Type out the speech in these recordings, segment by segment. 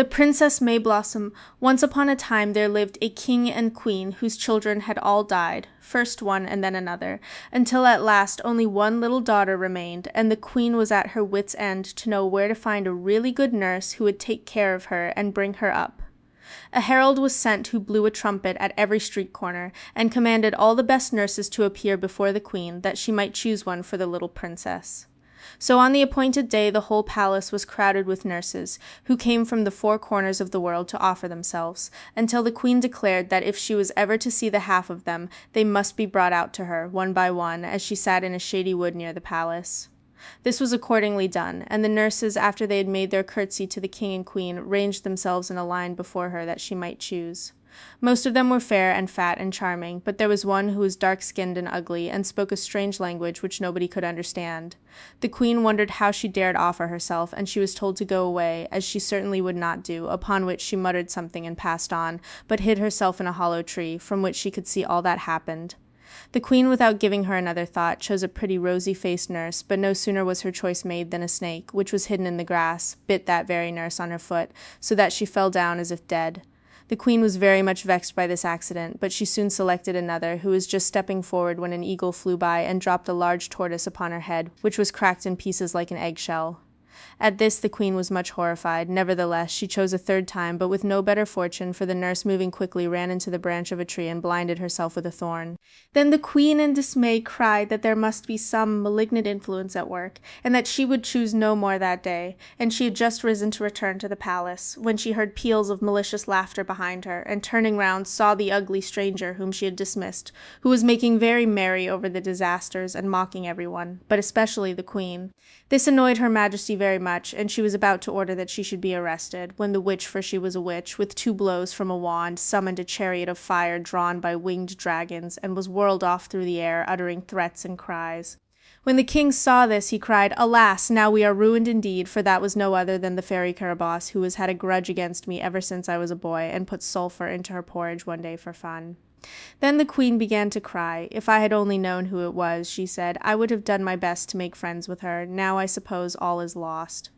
The Princess Mayblossom. Once upon a time there lived a king and queen whose children had all died, first one and then another, until at last only one little daughter remained, and the queen was at her wits' end to know where to find a really good nurse who would take care of her and bring her up. A herald was sent who blew a trumpet at every street corner, and commanded all the best nurses to appear before the queen, that she might choose one for the little princess. So on the appointed day the whole palace was crowded with nurses, who came from the four corners of the world to offer themselves, until the queen declared that if she was ever to see the half of them, they must be brought out to her, one by one, as she sat in a shady wood near the palace. This was accordingly done, and the nurses, after they had made their curtsy to the king and queen, ranged themselves in a line before her that she might choose. Most of them were fair and fat and charming, but there was one who was dark-skinned and ugly, and spoke a strange language which nobody could understand. The queen wondered how she dared offer herself, and she was told to go away, as she certainly would not do, upon which she muttered something and passed on, but hid herself in a hollow tree, from which she could see all that happened. The queen, without giving her another thought, chose a pretty rosy-faced nurse, but no sooner was her choice made than a snake, which was hidden in the grass, bit that very nurse on her foot, so that she fell down as if dead. The queen was very much vexed by this accident, but she soon selected another, who was just stepping forward when an eagle flew by and dropped a large tortoise upon her head, which was cracked in pieces like an eggshell. At this the queen was much horrified. Nevertheless, she chose a third time, but with no better fortune, for the nurse, moving quickly, ran into the branch of a tree and blinded herself with a thorn. Then the queen in dismay cried that there must be some malignant influence at work, and that she would choose no more that day, and she had just risen to return to the palace, when she heard peals of malicious laughter behind her, and turning round saw the ugly stranger whom she had dismissed, who was making very merry over the disasters and mocking everyone, but especially the queen. This annoyed her majesty very much, and she was about to order that she should be arrested, when the witch, for she was a witch, with 2 blows from a wand, summoned a chariot of fire drawn by winged dragons, and was whirled off through the air, uttering threats and cries. When the king saw this, he cried, "Alas, now we are ruined indeed, for that was no other than the fairy Carabosse, who has had a grudge against me ever since I was a boy, and put sulphur into her porridge one day for fun." Then the queen began to cry. "If I had only known who it was," she said, "I would have done my best to make friends with her. Now I suppose all is lost."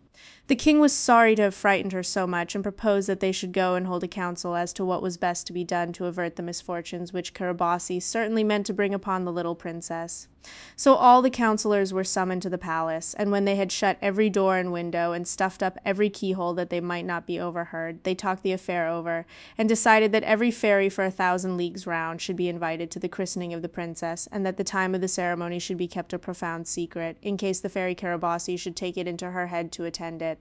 The king was sorry to have frightened her so much, and proposed that they should go and hold a council as to what was best to be done to avert the misfortunes which Carabosse certainly meant to bring upon the little princess. So all the councillors were summoned to the palace, and when they had shut every door and window, and stuffed up every keyhole that they might not be overheard, they talked the affair over, and decided that every fairy for 1,000 leagues round should be invited to the christening of the princess, and that the time of the ceremony should be kept a profound secret, in case the fairy Carabosse should take it into her head to attend it.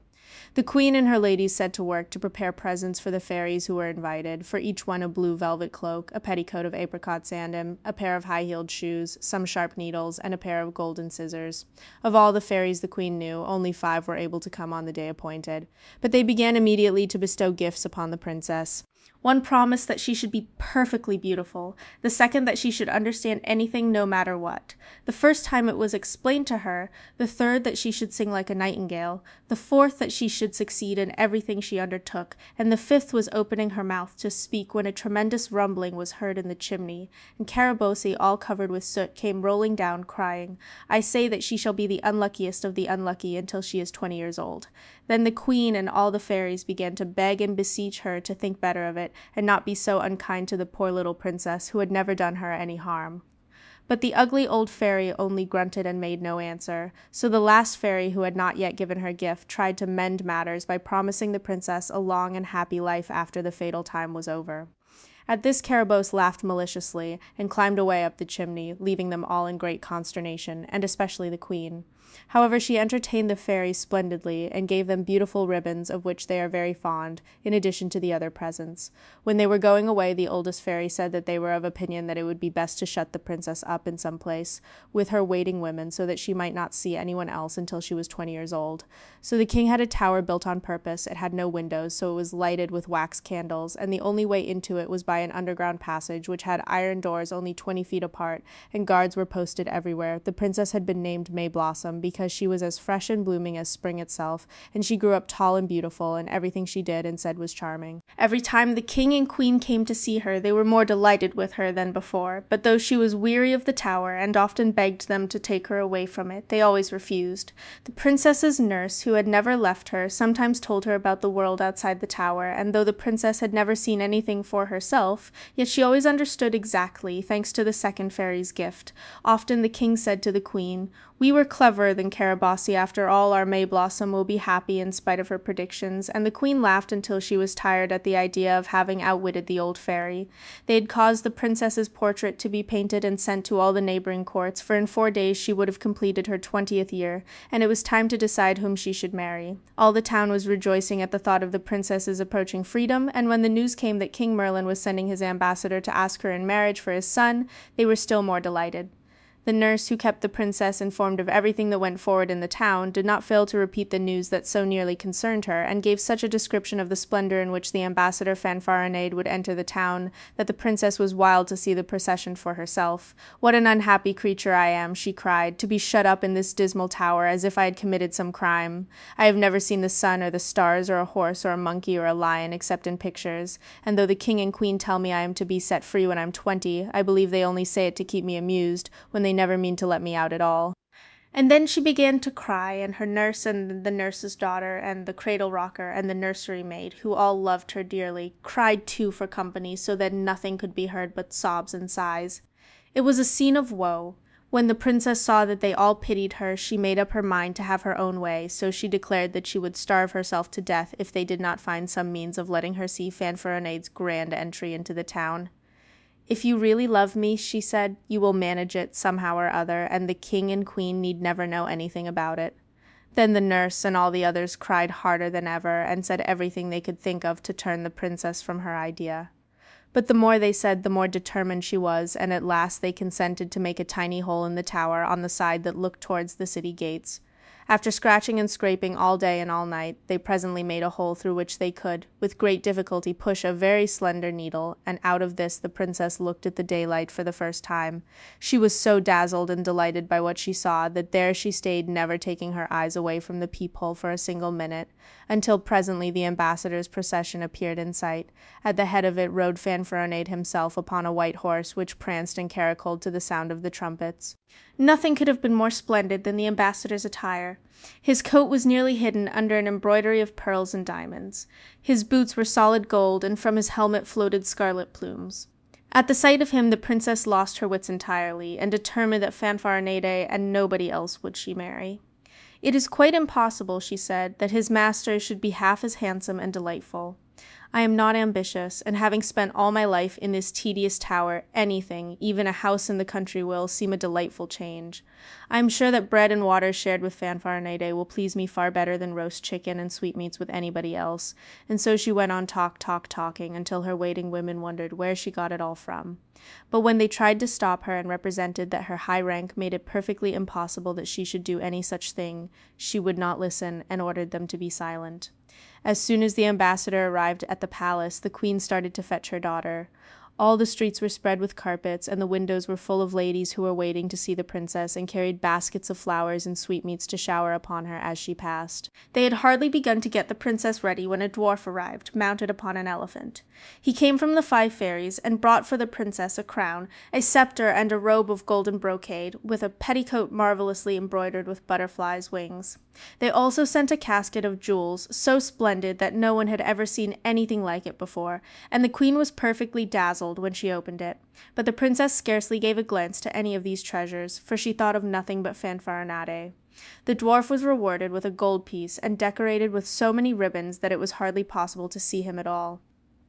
The queen and her ladies set to work to prepare presents for the fairies who were invited, for each one a blue velvet cloak, a petticoat of apricot sandum, a pair of high-heeled shoes, some sharp needles, and a pair of golden scissors. Of all the fairies the queen knew, only 5 were able to come on the day appointed. But they began immediately to bestow gifts upon the princess. One promised that she should be perfectly beautiful, the second that she should understand anything no matter what, the first time it was explained to her, the third that she should sing like a nightingale, the fourth that she should succeed in everything she undertook, and the fifth was opening her mouth to speak when a tremendous rumbling was heard in the chimney, and Carabosse, all covered with soot, came rolling down, crying, "I say that she shall be the unluckiest of the unlucky until she is 20 years old." Then the queen and all the fairies began to beg and beseech her to think better of it, and not be so unkind to the poor little princess, who had never done her any harm. But the ugly old fairy only grunted and made no answer, so the last fairy, who had not yet given her gift, tried to mend matters by promising the princess a long and happy life after the fatal time was over. At this Carabosse laughed maliciously, and climbed away up the chimney, leaving them all in great consternation, and especially the queen. However, she entertained the fairies splendidly, and gave them beautiful ribbons, of which they are very fond, in addition to the other presents. When they were going away, the oldest fairy said that they were of opinion that it would be best to shut the princess up in some place, with her waiting women, so that she might not see anyone else until she was 20 years old. So the king had a tower built on purpose. It had no windows, so it was lighted with wax candles, and the only way into it was by an underground passage, which had iron doors only 20 feet apart, and guards were posted everywhere. The princess had been named Mayblossom, because she was as fresh and blooming as spring itself, and she grew up tall and beautiful, and everything she did and said was charming. Every time the king and queen came to see her, they were more delighted with her than before, but though she was weary of the tower, and often begged them to take her away from it, they always refused. The princess's nurse, who had never left her, sometimes told her about the world outside the tower, and though the princess had never seen anything for herself, yet she always understood exactly, thanks to the second fairy's gift. Often the king said to the queen, "We were cleverer than Carabosse after all. Our Mayblossom will be happy in spite of her predictions," and the queen laughed until she was tired at the idea of having outwitted the old fairy. They had caused the princess's portrait to be painted and sent to all the neighboring courts, for in 4 days she would have completed her 20th year, and it was time to decide whom she should marry. All the town was rejoicing at the thought of the princess's approaching freedom, and when the news came that King Merlin was sending his ambassador to ask her in marriage for his son, they were still more delighted. The nurse, who kept the princess informed of everything that went forward in the town, did not fail to repeat the news that so nearly concerned her, and gave such a description of the splendor in which the ambassador Fanfaronade would enter the town, that the princess was wild to see the procession for herself. "What an unhappy creature I am," she cried, "to be shut up in this dismal tower, as if I had committed some crime. I have never seen the sun or the stars or a horse or a monkey or a lion, except in pictures, and though the king and queen tell me I am to be set free when I'm 20, I believe they only say it to keep me amused, when they never mean to let me out at all." And then she began to cry, and her nurse and the nurse's daughter and the cradle rocker and the nursery maid, who all loved her dearly, cried too for company, so that nothing could be heard but sobs and sighs. It was a scene of woe. When the princess saw that they all pitied her, she made up her mind to have her own way, so she declared that she would starve herself to death if they did not find some means of letting her see Fanfaronade's grand entry into the town. "If you really love me," she said, "you will manage it somehow or other, and the king and queen need never know anything about it." Then the nurse and all the others cried harder than ever, and said everything they could think of to turn the princess from her idea. But the more they said, the more determined she was, and at last they consented to make a tiny hole in the tower on the side that looked towards the city gates. After scratching and scraping all day and all night, they presently made a hole through which they could, with great difficulty, push a very slender needle, and out of this the princess looked at the daylight for the first time. She was so dazzled and delighted by what she saw that there she stayed, never taking her eyes away from the peephole for a single minute, until presently the ambassador's procession appeared in sight. At the head of it rode Fanfaronade himself upon a white horse, which pranced and caracoled to the sound of the trumpets. Nothing could have been more splendid than the ambassador's attire. His coat was nearly hidden under an embroidery of pearls and diamonds. His boots were solid gold, and from his helmet floated scarlet plumes. At the sight of him the princess lost her wits entirely, and determined that Fanfaronade and nobody else would she marry. "It is quite impossible," she said, "that his master should be half as handsome and delightful. I am not ambitious, and having spent all my life in this tedious tower, anything, even a house in the country, will seem a delightful change. I am sure that bread and water shared with Fanfaronade will please me far better than roast chicken and sweetmeats with anybody else." And so she went on talking, until her waiting women wondered where she got it all from. But when they tried to stop her and represented that her high rank made it perfectly impossible that she should do any such thing, she would not listen, and ordered them to be silent. As soon as the ambassador arrived at the palace, the queen started to fetch her daughter. All the streets were spread with carpets, and the windows were full of ladies who were waiting to see the princess, and carried baskets of flowers and sweetmeats to shower upon her as she passed. They had hardly begun to get the princess ready when a dwarf arrived, mounted upon an elephant. He came from the 5 fairies, and brought for the princess a crown, a scepter, and a robe of golden brocade, with a petticoat marvellously embroidered with butterflies' wings. They also sent a casket of jewels, so splendid that no one had ever seen anything like it before, and the queen was perfectly dazzled when she opened it. But the princess scarcely gave a glance to any of these treasures, for she thought of nothing but Fanfaronade. The dwarf was rewarded with a gold piece, and decorated with so many ribbons that it was hardly possible to see him at all.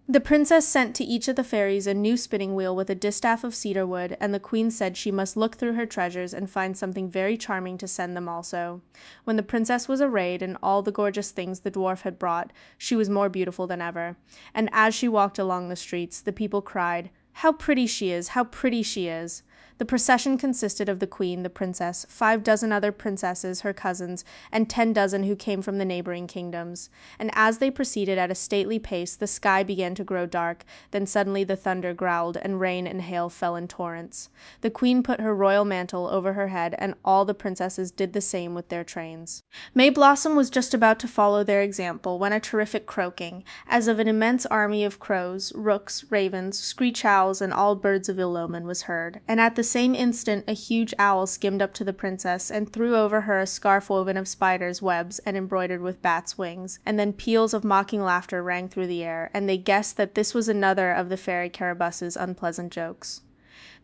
The princess sent to each of the fairies a new spinning wheel with a distaff of cedar wood, and the queen said she must look through her treasures and find something very charming to send them also. When the princess was arrayed in all the gorgeous things the dwarf had brought, she was more beautiful than ever, and as she walked along the streets, the people cried, "How pretty she is! How pretty she is!" The procession consisted of the queen, the princess, 5 dozen other princesses, her cousins, and 10 dozen who came from the neighboring kingdoms. And as they proceeded at a stately pace, the sky began to grow dark, then suddenly the thunder growled, and rain and hail fell in torrents. The queen put her royal mantle over her head, and all the princesses did the same with their trains. Mayblossom was just about to follow their example when a terrific croaking, as of an immense army of crows, rooks, ravens, screech owls, and all birds of ill omen, was heard, and at the same instant a huge owl skimmed up to the princess and threw over her a scarf woven of spiders' webs and embroidered with bats' wings, and then peals of mocking laughter rang through the air, and they guessed that this was another of the fairy Caraboss's unpleasant jokes.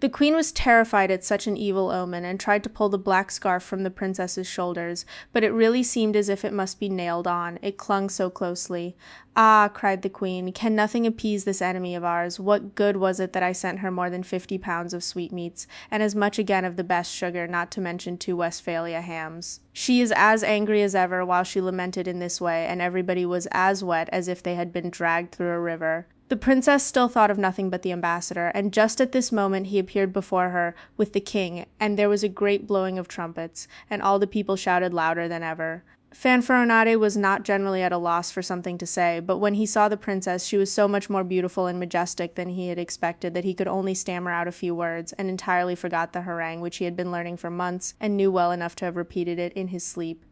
The queen was terrified at such an evil omen, and tried to pull the black scarf from the princess's shoulders, but it really seemed as if it must be nailed on, it clung so closely. "Ah," cried the queen, "can nothing appease this enemy of ours? What good was it that I sent her more than 50 pounds of sweetmeats, and as much again of the best sugar, not to mention 2 Westphalia hams?" She is as angry as ever while she lamented in this way, and everybody was as wet as if they had been dragged through a river. The princess still thought of nothing but the ambassador, and just at this moment he appeared before her with the king, and there was a great blowing of trumpets, and all the people shouted louder than ever. Fanfaronade was not generally at a loss for something to say, but when he saw the princess she was so much more beautiful and majestic than he had expected that he could only stammer out a few words, and entirely forgot the harangue which he had been learning for months, and knew well enough to have repeated it in his sleep.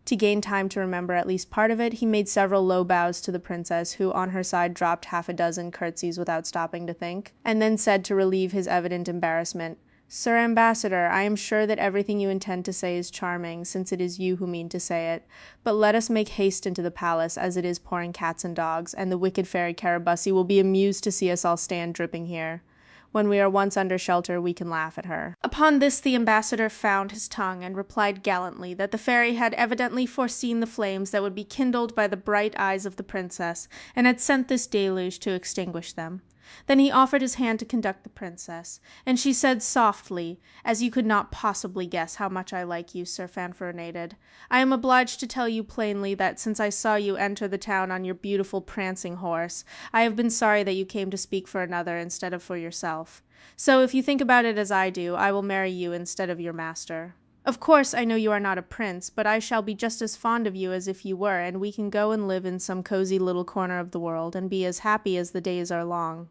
To gain time to remember at least part of it, he made several low bows to the princess, who on her side dropped 6 curtsies without stopping to think, and then said to relieve his evident embarrassment, "Sir Ambassador, I am sure that everything you intend to say is charming, since it is you who mean to say it, but let us make haste into the palace, as it is pouring cats and dogs, and the wicked fairy Carabossi will be amused to see us all stand dripping here. When we are once under shelter, we can laugh at her." Upon this the ambassador found his tongue, and replied gallantly that the fairy had evidently foreseen the flames that would be kindled by the bright eyes of the princess, and had sent this deluge to extinguish them. Then he offered his hand to conduct the princess, and she said softly, "As you could not possibly guess how much I like you, Sir Fanfaronade, I am obliged to tell you plainly that since I saw you enter the town on your beautiful prancing horse, I have been sorry that you came to speak for another instead of for yourself. So if you think about it as I do, I will marry you instead of your master. Of course, I know you are not a prince, but I shall be just as fond of you as if you were, and we can go and live in some cozy little corner of the world, and be as happy as the days are long."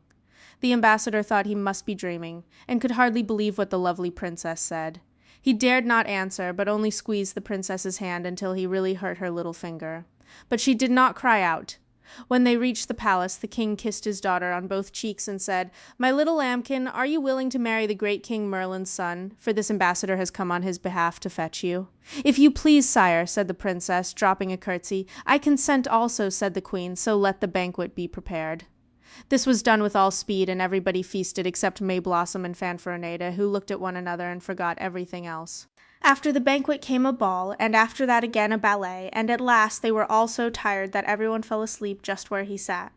The ambassador thought he must be dreaming, and could hardly believe what the lovely princess said. He dared not answer, but only squeezed the princess's hand until he really hurt her little finger. But she did not cry out. When they reached the palace, the king kissed his daughter on both cheeks and said, "My little lambkin, are you willing to marry the great King Merlin's son? For this ambassador has come on his behalf to fetch you." "If you please, sire," said the princess, dropping a curtsy. "I consent also," said the queen, "so let the banquet be prepared." This was done with all speed, and everybody feasted except Mayblossom and Fanfaronade, who looked at one another and forgot everything else. After the banquet came a ball, and after that again a ballet, and at last they were all so tired that everyone fell asleep just where he sat.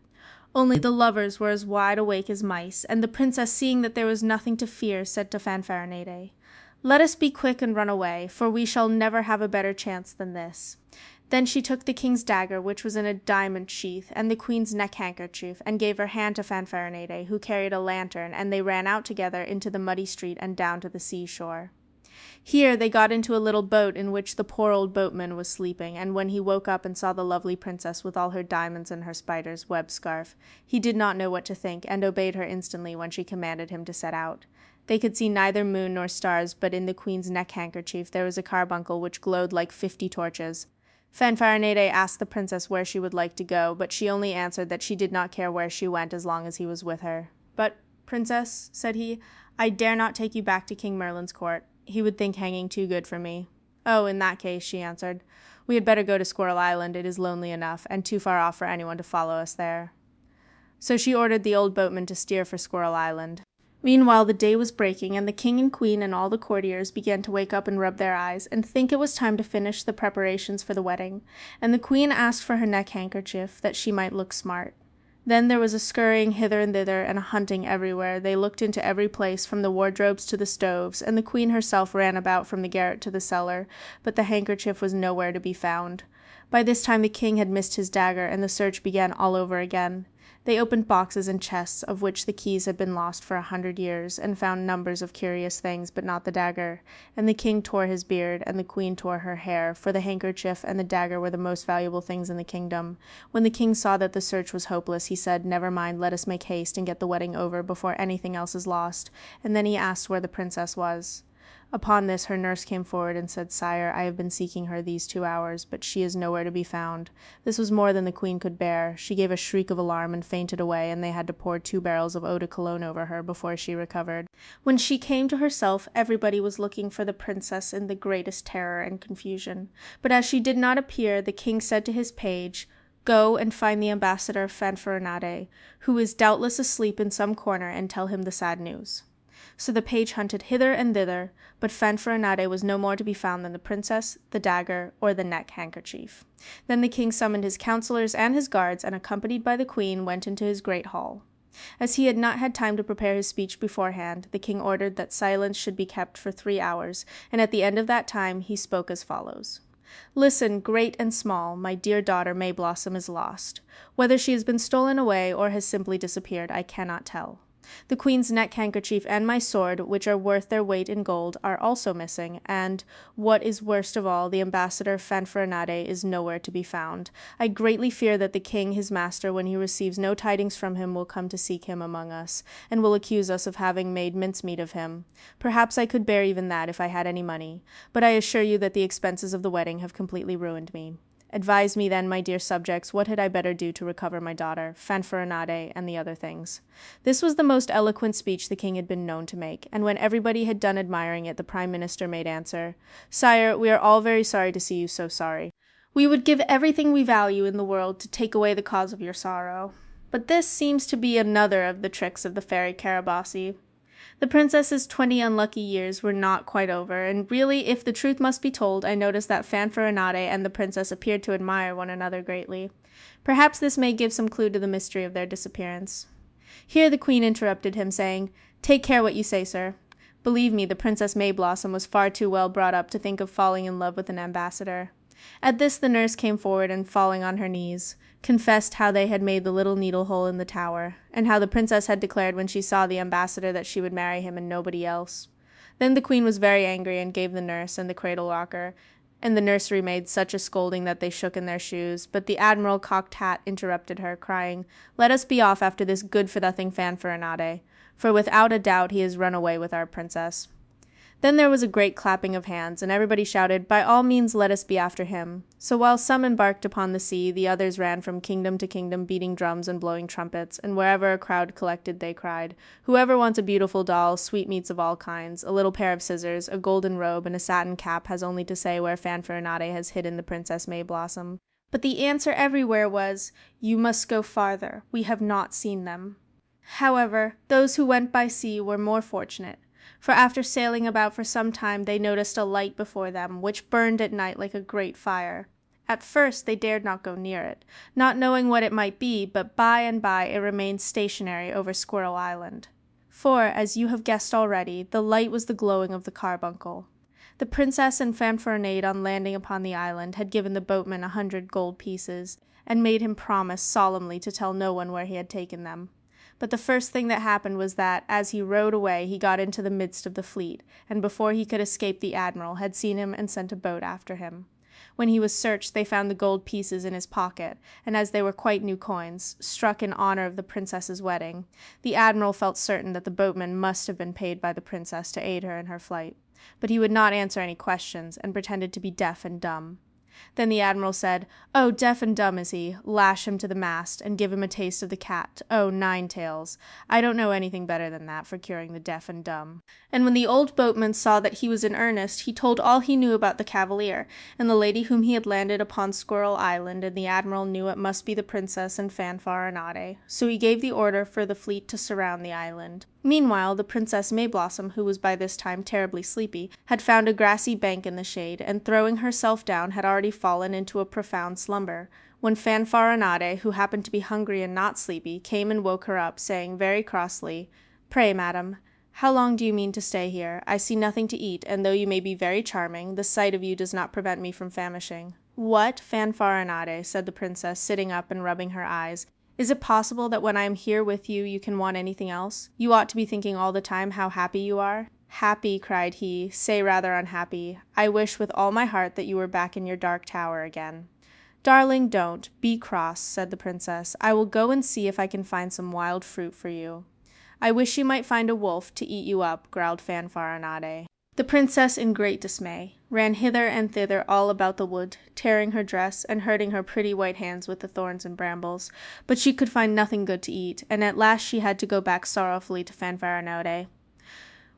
Only the lovers were as wide awake as mice, and the princess, seeing that there was nothing to fear, said to Fanfaronade, "Let us be quick and run away, for we shall never have a better chance than this." Then she took the king's dagger, which was in a diamond sheath, and the queen's neck-handkerchief, and gave her hand to Fanfaronade, who carried a lantern, and they ran out together into the muddy street and down to the seashore. Here they got into a little boat in which the poor old boatman was sleeping, and when he woke up and saw the lovely princess with all her diamonds and her spider's web scarf, he did not know what to think, and obeyed her instantly when she commanded him to set out. They could see neither moon nor stars, but in the queen's neck-handkerchief there was a carbuncle which glowed like 50 torches. Fanfaronade asked the princess where she would like to go, but she only answered that she did not care where she went as long as he was with her. "But, princess," said he, "I dare not take you back to King Merlin's court. He would think hanging too good for me." "Oh, in that case," she answered, "we had better go to Squirrel Island. It is lonely enough, and too far off for anyone to follow us there." So she ordered the old boatman to steer for Squirrel Island. Meanwhile the day was breaking, and the king and queen and all the courtiers began to wake up and rub their eyes, and think it was time to finish the preparations for the wedding, and the queen asked for her neck-handkerchief, that she might look smart. Then there was a scurrying hither and thither, and a hunting everywhere. They looked into every place, from the wardrobes to the stoves, and the queen herself ran about from the garret to the cellar, but the handkerchief was nowhere to be found. By this time the king had missed his dagger, and the search began all over again. They opened boxes and chests, of which the keys had been lost for 100 years, and found numbers of curious things, but not the dagger. And the king tore his beard, and the queen tore her hair, for the handkerchief and the dagger were the most valuable things in the kingdom. When the king saw that the search was hopeless, he said, "Never mind, let us make haste and get the wedding over before anything else is lost." And then he asked where the princess was. Upon this her nurse came forward and said, "Sire, I have been seeking her these 2 hours, but she is nowhere to be found." This was more than the queen could bear. She gave a shriek of alarm and fainted away, and they had to pour 2 barrels of eau de cologne over her before she recovered. When she came to herself, everybody was looking for the princess in the greatest terror and confusion. But as she did not appear, the king said to his page, "Go and find the ambassador Fanfaronade, who is doubtless asleep in some corner, and tell him the sad news." So the page hunted hither and thither, but Fanfaronade was no more to be found than the princess, the dagger, or the neck handkerchief. Then the king summoned his counselors and his guards, and accompanied by the queen, went into his great hall. As he had not had time to prepare his speech beforehand, the king ordered that silence should be kept for 3 hours, and at the end of that time he spoke as follows. "Listen, great and small, my dear daughter Mayblossom is lost. Whether she has been stolen away or has simply disappeared, I cannot tell. The queen's neck handkerchief and my sword, which are worth their weight in gold, are also missing, and, what is worst of all, the ambassador Fanfaronade is nowhere to be found. I greatly fear that the king, his master, when he receives no tidings from him, will come to seek him among us, and will accuse us of having made mincemeat of him. Perhaps I could bear even that if I had any money, but I assure you that the expenses of the wedding have completely ruined me. Advise me then, my dear subjects, what had I better do to recover my daughter, Fanfaronade, and the other things?" This was the most eloquent speech the king had been known to make, and when everybody had done admiring it, the prime minister made answer, "Sire, we are all very sorry to see you so sorry. We would give everything we value in the world to take away the cause of your sorrow. But this seems to be another of the tricks of the fairy Carabosse. The princess's 20 unlucky years were not quite over, and really, if the truth must be told, I noticed that Fanfaronade and the princess appeared to admire one another greatly. Perhaps this may give some clue to the mystery of their disappearance." Here the queen interrupted him, saying, "Take care what you say, sir. Believe me, the Princess Mayblossom was far too well brought up to think of falling in love with an ambassador." At this the nurse came forward, and falling on her knees, confessed how they had made the little needle hole in the tower, and how the princess had declared when she saw the ambassador that she would marry him and nobody else. Then the queen was very angry, and gave the nurse and the cradle-rocker and the nursery maid such a scolding that they shook in their shoes, but the Admiral Cocked Hat interrupted her, crying, "Let us be off after this good-for-nothing Fanfaronade, for without a doubt he has run away with our princess." Then there was a great clapping of hands, and everybody shouted, "By all means let us be after him." So while some embarked upon the sea, the others ran from kingdom to kingdom, beating drums and blowing trumpets, and wherever a crowd collected they cried, "Whoever wants a beautiful doll, sweetmeats of all kinds, a little pair of scissors, a golden robe, and a satin cap has only to say where Fanfaronade has hidden the Princess Mayblossom." But the answer everywhere was, "You must go farther, we have not seen them." However, those who went by sea were more fortunate, for after sailing about for some time they noticed a light before them, which burned at night like a great fire. At first they dared not go near it, not knowing what it might be, but by and by it remained stationary over Squirrel Island. For, as you have guessed already, the light was the glowing of the carbuncle. The princess and Fanfaronade, on landing upon the island, had given the boatman 100 gold pieces, and made him promise solemnly to tell no one where he had taken them. But the first thing that happened was that, as he rowed away, he got into the midst of the fleet, and before he could escape the admiral had seen him and sent a boat after him. When he was searched, they found the gold pieces in his pocket, and as they were quite new coins, struck in honor of the princess's wedding, the admiral felt certain that the boatman must have been paid by the princess to aid her in her flight. But he would not answer any questions, and pretended to be deaf and dumb. Then the admiral said, "Oh, deaf and dumb is he? Lash him to the mast, and give him a taste of the cat. Oh, 9 tails. I don't know anything better than that for curing the deaf and dumb." And when the old boatman saw that he was in earnest, he told all he knew about the cavalier, and the lady whom he had landed upon Squirrel Island, and the admiral knew it must be the princess and Fanfaronade. So he gave the order for the fleet to surround the island. Meanwhile, the Princess Mayblossom, who was by this time terribly sleepy, had found a grassy bank in the shade, and throwing herself down had already fallen into a profound slumber, when Fanfaronade, who happened to be hungry and not sleepy, came and woke her up, saying very crossly, "Pray, madam, how long do you mean to stay here? I see nothing to eat, and though you may be very charming, the sight of you does not prevent me from famishing." "What, Fanfaronade," said the princess, sitting up and rubbing her eyes. "Is it possible that when I am here with you, you can want anything else? You ought to be thinking all the time how happy you are." "Happy," cried he, "say rather unhappy. I wish with all my heart that you were back in your dark tower again." "Darling, don't be cross," said the princess. "I will go and see if I can find some wild fruit for you." "I wish you might find a wolf to eat you up," growled Fanfaronade. The princess, in great dismay, ran hither and thither all about the wood, tearing her dress, and hurting her pretty white hands with the thorns and brambles, but she could find nothing good to eat, and at last she had to go back sorrowfully to Fanfaronade.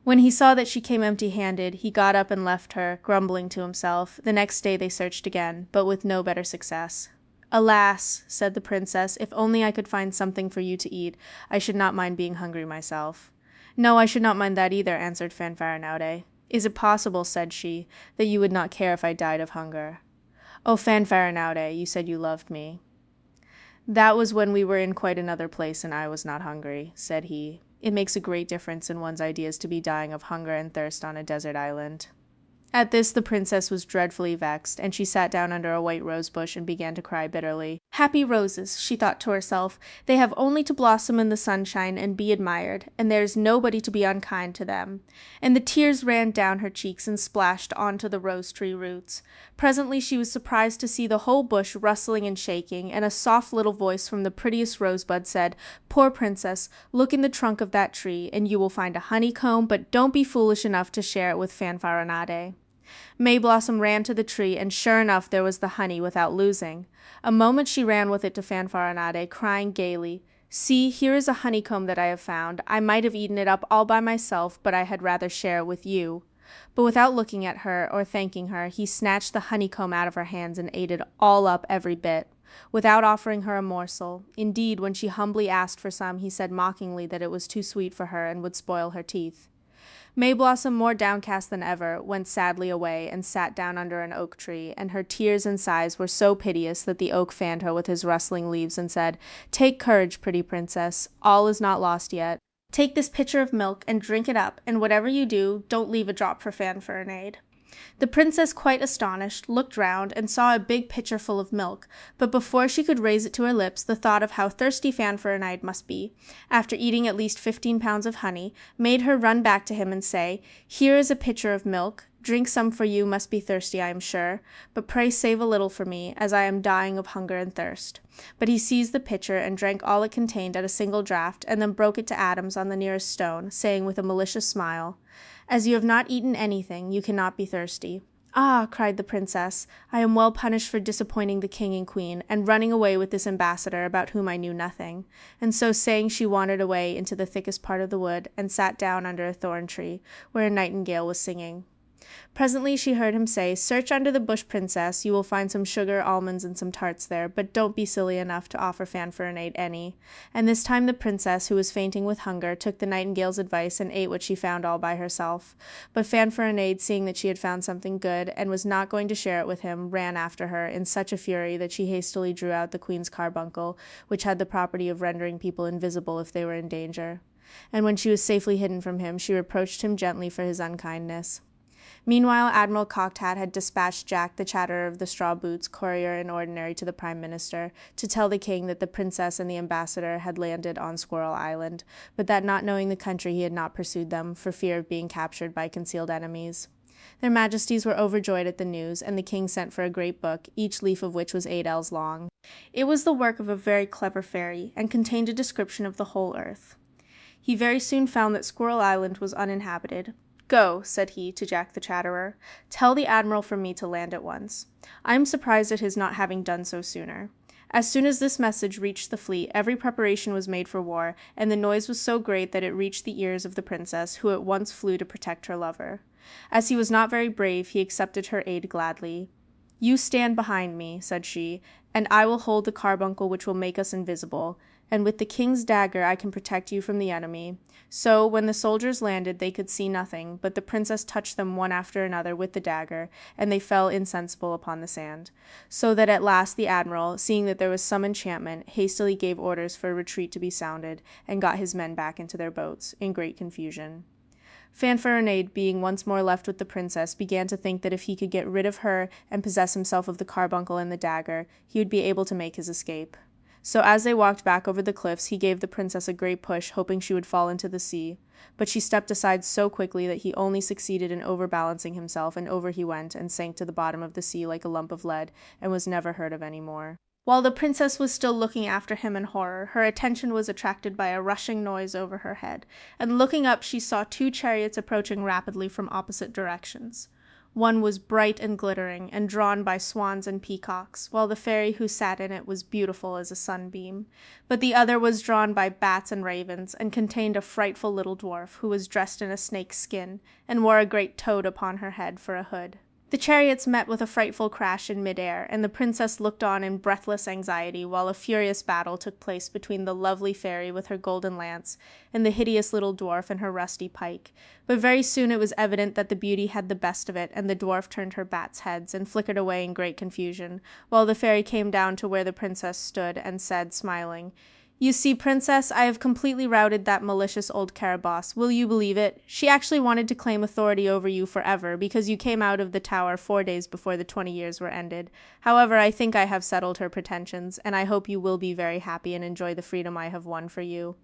When he saw that she came empty-handed, he got up and left her, grumbling to himself. The next day they searched again, but with no better success. "Alas," said the princess, "if only I could find something for you to eat, I should not mind being hungry myself." "No, I should not mind that either," answered Fanfaronade. "Is it possible," said she, "that you would not care if I died of hunger?" "Oh, Fanfaronade, you said you loved me." "That was when we were in quite another place and I was not hungry," said he. "It makes a great difference in one's ideas to be dying of hunger and thirst on a desert island." At this the princess was dreadfully vexed, and she sat down under a white rose bush and began to cry bitterly. "Happy roses," she thought to herself, "they have only to blossom in the sunshine and be admired, and there is nobody to be unkind to them." And the tears ran down her cheeks and splashed onto the rose tree roots. Presently she was surprised to see the whole bush rustling and shaking, and a soft little voice from the prettiest rosebud said, "Poor princess, look in the trunk of that tree, and you will find a honeycomb, but don't be foolish enough to share it with Fanfaronade." Mayblossom ran to the tree, and sure enough there was the honey without losing. A moment she ran with it to Fanfaronade, crying gaily, "See, here is a honeycomb that I have found. I might have eaten it up all by myself, but I had rather share it with you." But without looking at her or thanking her, he snatched the honeycomb out of her hands and ate it all up every bit, without offering her a morsel. Indeed, when she humbly asked for some, he said mockingly that it was too sweet for her and would spoil her teeth. Mayblossom, more downcast than ever, went sadly away and sat down under an oak tree, and her tears and sighs were so piteous that the oak fanned her with his rustling leaves and said, "Take courage, pretty princess, all is not lost yet. Take this pitcher of milk and drink it up, and whatever you do, don't leave a drop for Fanfaronade." The princess, quite astonished, looked round and saw a big pitcher full of milk, but before she could raise it to her lips, the thought of how thirsty Fanfaronade must be, after eating at least 15 pounds of honey, made her run back to him and say, "Here is a pitcher of milk. Drink some, for you must be thirsty, I am sure, but pray save a little for me, as I am dying of hunger and thirst." But he seized the pitcher and drank all it contained at a single draught, and then broke it to atoms on the nearest stone, saying with a malicious smile, "As you have not eaten anything, you cannot be thirsty." "Ah," cried the princess, "I am well punished for disappointing the king and queen, and running away with this ambassador about whom I knew nothing." And so saying, she wandered away into the thickest part of the wood, and sat down under a thorn tree, where a nightingale was singing. Presently she heard him say, "Search under the bush, princess, you will find some sugar, almonds, and some tarts there, but don't be silly enough to offer Fanfaronade any." And this time the princess, who was fainting with hunger, took the nightingale's advice and ate what she found all by herself. But Fanfaronade, seeing that she had found something good, and was not going to share it with him, ran after her in such a fury that she hastily drew out the queen's carbuncle, which had the property of rendering people invisible if they were in danger. And when she was safely hidden from him, she reproached him gently for his unkindness. Meanwhile, Admiral Cocked Hat had dispatched Jack the Chatterer of the Straw Boots, courier in ordinary to the Prime Minister, to tell the king that the princess and the ambassador had landed on Squirrel Island, but that not knowing the country he had not pursued them, for fear of being captured by concealed enemies. Their majesties were overjoyed at the news, and the king sent for a great book, each leaf of which was 8 ells long. It was the work of a very clever fairy, and contained a description of the whole earth. He very soon found that Squirrel Island was uninhabited. "Go," said he to Jack the Chatterer, "tell the admiral from me to land at once. I am surprised at his not having done so sooner." As soon as this message reached the fleet, every preparation was made for war, and the noise was so great that it reached the ears of the princess, who at once flew to protect her lover. As he was not very brave, he accepted her aid gladly. "You stand behind me," said she, "and I will hold the carbuncle which will make us invisible, and with the king's dagger I can protect you from the enemy." So, when the soldiers landed, they could see nothing, but the princess touched them one after another with the dagger, and they fell insensible upon the sand. So that at last the admiral, seeing that there was some enchantment, hastily gave orders for a retreat to be sounded, and got his men back into their boats, in great confusion. Fanfaronade, being once more left with the princess, began to think that if he could get rid of her and possess himself of the carbuncle and the dagger, he would be able to make his escape. So as they walked back over the cliffs, he gave the princess a great push, hoping she would fall into the sea. But she stepped aside so quickly that he only succeeded in overbalancing himself, and over he went, and sank to the bottom of the sea like a lump of lead, and was never heard of any more. While the princess was still looking after him in horror, her attention was attracted by a rushing noise over her head, and looking up she saw 2 chariots approaching rapidly from opposite directions. One was bright and glittering, and drawn by swans and peacocks, while the fairy who sat in it was beautiful as a sunbeam. But the other was drawn by bats and ravens, and contained a frightful little dwarf, who was dressed in a snake's skin, and wore a great toad upon her head for a hood. The chariots met with a frightful crash in mid-air, and the princess looked on in breathless anxiety while a furious battle took place between the lovely fairy with her golden lance and the hideous little dwarf and her rusty pike. But very soon it was evident that the beauty had the best of it, and the dwarf turned her bats' heads and flickered away in great confusion, while the fairy came down to where the princess stood and said, smiling, "You see, princess, I have completely routed that malicious old Caraboss. Will you believe it? She actually wanted to claim authority over you forever, because you came out of the tower 4 days before the 20 years were ended. However, I think I have settled her pretensions, and I hope you will be very happy and enjoy the freedom I have won for you."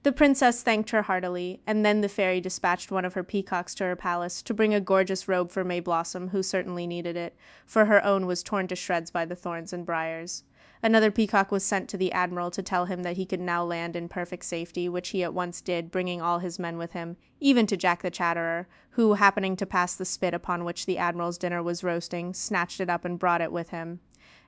The princess thanked her heartily, and then the fairy dispatched one of her peacocks to her palace to bring a gorgeous robe for Mayblossom, who certainly needed it, for her own was torn to shreds by the thorns and briars. Another peacock was sent to the admiral to tell him that he could now land in perfect safety, which he at once did, bringing all his men with him, even to Jack the Chatterer, who, happening to pass the spit upon which the admiral's dinner was roasting, snatched it up and brought it with him.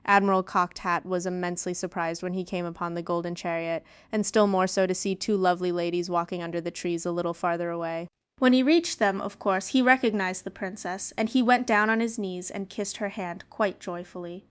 Admiral Cocked Hat was immensely surprised when he came upon the golden chariot, and still more so to see 2 lovely ladies walking under the trees a little farther away. When he reached them, of course, he recognized the princess, and he went down on his knees and kissed her hand quite joyfully.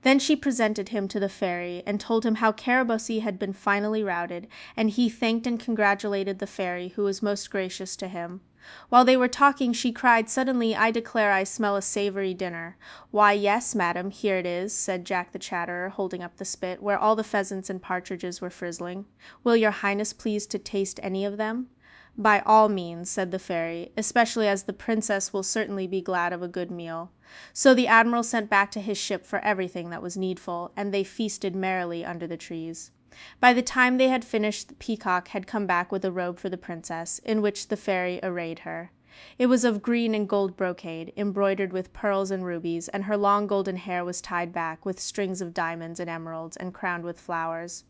Then she presented him to the fairy, and told him how Carabosse had been finally routed, and he thanked and congratulated the fairy, who was most gracious to him. While they were talking, she cried suddenly, "I declare I smell a savory dinner." "Why, yes, madam, here it is," said Jack the Chatterer, holding up the spit, where all the pheasants and partridges were frizzling. "Will your highness please to taste any of them?" "By all means," said the fairy, "especially as the princess will certainly be glad of a good meal." So the admiral sent back to his ship for everything that was needful, and they feasted merrily under the trees. By the time they had finished, the peacock had come back with a robe for the princess, in which the fairy arrayed her. It was of green and gold brocade, embroidered with pearls and rubies, and her long golden hair was tied back with strings of diamonds and emeralds, and crowned with flowers.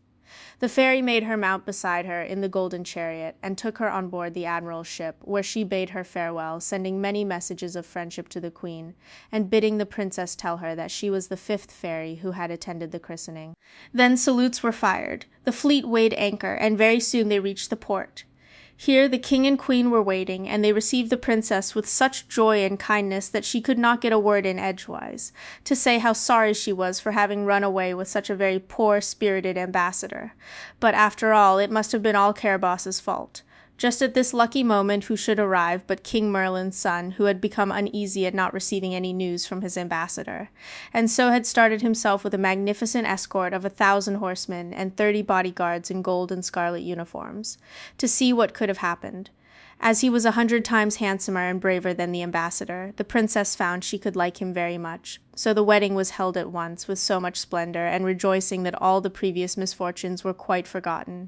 The fairy made her mount beside her in the golden chariot, and took her on board the admiral's ship, where she bade her farewell, sending many messages of friendship to the queen, and bidding the princess tell her that she was the 5th fairy who had attended the christening. Then salutes were fired. The fleet weighed anchor, and very soon they reached the port. Here the king and queen were waiting, and they received the princess with such joy and kindness that she could not get a word in edgewise, to say how sorry she was for having run away with such a very poor-spirited ambassador. But after all, it must have been all Carabosse's fault. Just at this lucky moment who should arrive but King Merlin's son, who had become uneasy at not receiving any news from his ambassador, and so had started himself with a magnificent escort of 1,000 horsemen and 30 bodyguards in gold and scarlet uniforms, to see what could have happened. As he was 100 times handsomer and braver than the ambassador, the princess found she could like him very much. So the wedding was held at once, with so much splendor, and rejoicing that all the previous misfortunes were quite forgotten.